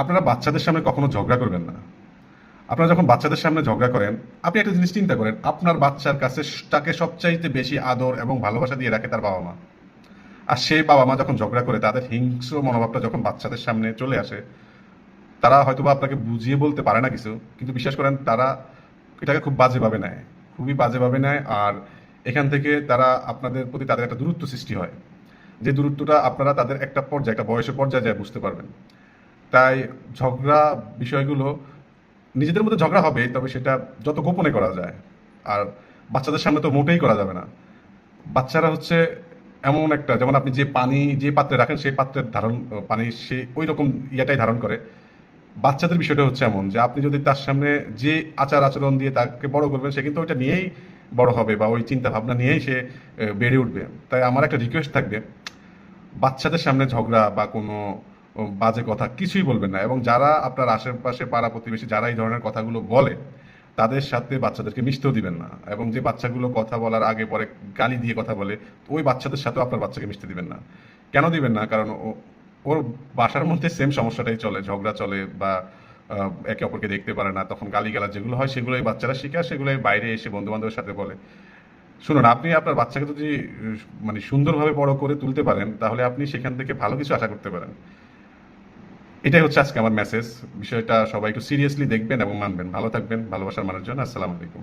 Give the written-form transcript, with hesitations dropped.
আপনারা বাচ্চাদের সামনে কখনো ঝগড়া করবেন না। আপনারা যখন বাচ্চাদের সামনে ঝগড়া করেন, আপনি একটা জিনিস চিন্তা করেন, আপনার বাচ্চার কাছে তাকে সবচাইতে বেশি আদর এবং ভালোবাসা দিয়ে রাখে তার বাবা মা। আর সেই বাবা মা যখন ঝগড়া করে, তাদের হিংস্র মনোভাবটা যখন বাচ্চাদের সামনে চলে আসে, তারা হয়তোবা আপনাকে বুঝিয়ে বলতে পারে না কিছু, কিন্তু বিশ্বাস করেন তারা এটাকে খুব বাজেভাবে নেয়, খুবই বাজেভাবে নেয়। আর এখান থেকে তারা আপনাদের প্রতি তাদের একটা দূরত্ব সৃষ্টি হয়, যে দূরত্বটা আপনারা তাদের একটা পর্যায়ে, একটা বয়সের পর্যায়ে যায় বুঝতে পারবেন। তাই ঝগড়া বিষয়গুলো নিজেদের মধ্যে ঝগড়া হবে, তবে সেটা যত গোপনে করা যায়। আর বাচ্চাদের সামনে তো মোটেই করা যাবে না। বাচ্চারা হচ্ছে এমন একটা, যেমন আপনি যে পানি যে পাত্রে রাখেন সেই পাত্রের ধারণ, পানি সে ওই রকম ইয়াটাই ধারণ করে। বাচ্চাদের বিষয়টা হচ্ছে এমন যে আপনি যদি তার সামনে যে আচার আচরণ দিয়ে তাকে বড় করবেন, সে কিন্তু ওইটা নিয়েই বড় হবে বা ওই চিন্তা ভাবনা নিয়েই সে বেড়ে উঠবে। তাই আমার একটা রিকোয়েস্ট থাকবে, বাচ্চাদের সামনে ঝগড়া বা কোনো বাজে কথা কিছুই বলবেন না। এবং যারা আপনার আশেপাশে পাড়া প্রতিবেশী যারা এই ধরনের কথাগুলো বলে, তাদের সাথে বাচ্চাদেরকে মিশতেও দিবেন না। এবং যে বাচ্চাগুলো কথা বলার আগে পরে গালি দিয়ে কথা বলে, ওই বাচ্চাদের সাথেও আপনার বাচ্চাকে মিশতে দিবেন না। কেন দিবেন না? কারণ ওর বাসার মধ্যে সেম সমস্যাটাই চলে, ঝগড়া চলে, বা একে অপরকে দেখতে পারে না, তখন গালিগালাজ যেগুলো হয় সেগুলোই বাচ্চারা শিখে, আর সেগুলোই বাইরে এসে বন্ধু বান্ধবের সাথে বলে। শুনুন, আপনি আপনার বাচ্চাকে যদি মানে সুন্দরভাবে বড় করে তুলতে পারেন, তাহলে আপনি সেখান থেকে ভালো কিছু আশা করতে পারেন। এটাই হচ্ছে আজকে আমার মেসেজ। বিষয়টা সবাই একটু সিরিয়াসলি দেখবেন এবং মানবেন। ভালো থাকবেন, ভালোবাসার মানুষজন। আসসালামু আলাইকুম।